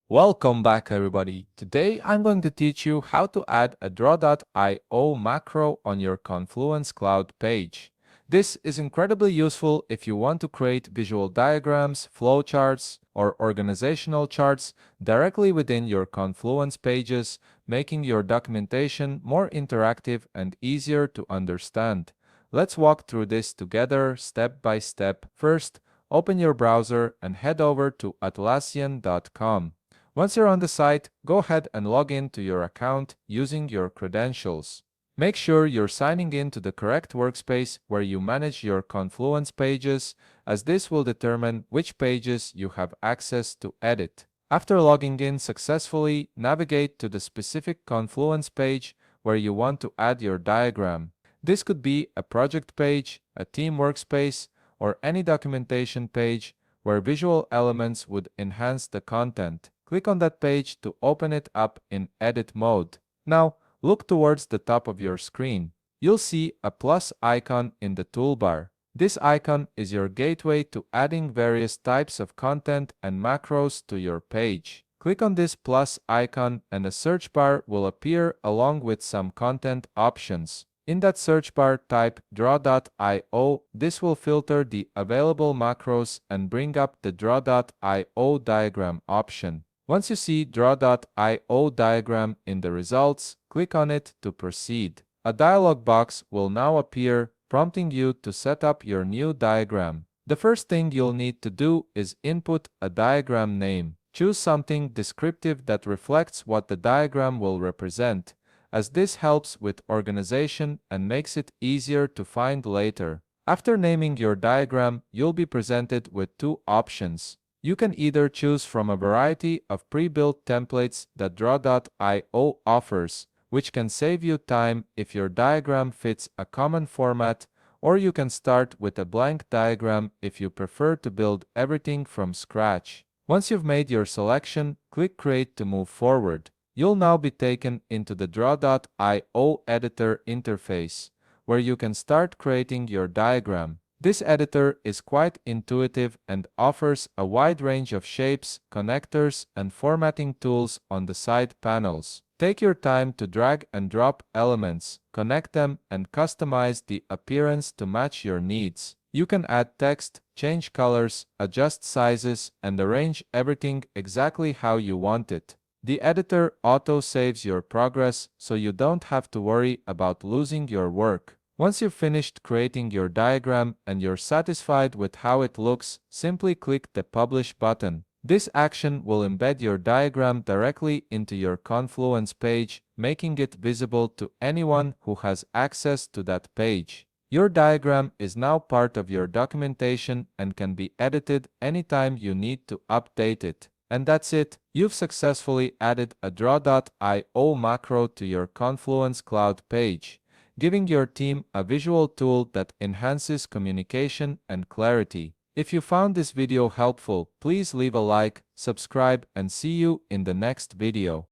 Welcome back everybody. Today I'm going to teach you how to add a draw.io macro on your Confluence Cloud page. This is incredibly useful if you want to create visual diagrams, flowcharts, or organizational charts directly within your Confluence pages, making your documentation more interactive and easier to understand. Let's walk through this together step by step. First, open your browser and head over to atlassian.com. Once you're on the site, go ahead and log in to your account using your credentials. Make sure you're signing in to the correct workspace where you manage your Confluence pages, as this will determine which pages you have access to edit. After logging in successfully, navigate to the specific Confluence page where you want to add your diagram. This could be a project page, a team workspace, or any documentation page where visual elements would enhance the content. Click on that page to open it up in edit mode. Now, look towards the top of your screen. You'll see a plus icon in the toolbar. This icon is your gateway to adding various types of content and macros to your page. Click on this plus icon and a search bar will appear along with some content options. In that search bar, type draw.io. This will filter the available macros and bring up the draw.io diagram option. Once you see draw.io diagram in the results, click on it to proceed. A dialog box will now appear, prompting you to set up your new diagram. The first thing you'll need to do is input a diagram name. Choose something descriptive that reflects what the diagram will represent, as this helps with organization and makes it easier to find later. After naming your diagram, you'll be presented with two options. You can either choose from a variety of pre-built templates that draw.io offers, which can save you time if your diagram fits a common format, or you can start with a blank diagram if you prefer to build everything from scratch. Once you've made your selection, click Create to move forward. You'll now be taken into the draw.io editor interface, where you can start creating your diagram. This editor is quite intuitive and offers a wide range of shapes, connectors, and formatting tools on the side panels. Take your time to drag and drop elements, connect them, and customize the appearance to match your needs. You can add text, change colors, adjust sizes, and arrange everything exactly how you want it. The editor auto-saves your progress, so you don't have to worry about losing your work. Once you've finished creating your diagram and you're satisfied with how it looks, simply click the Publish button. This action will embed your diagram directly into your Confluence page, making it visible to anyone who has access to that page. Your diagram is now part of your documentation and can be edited anytime you need to update it. And that's it. You've successfully added a draw.io macro to your Confluence Cloud page, giving your team a visual tool that enhances communication and clarity. If you found this video helpful, please leave a like, subscribe, and see you in the next video.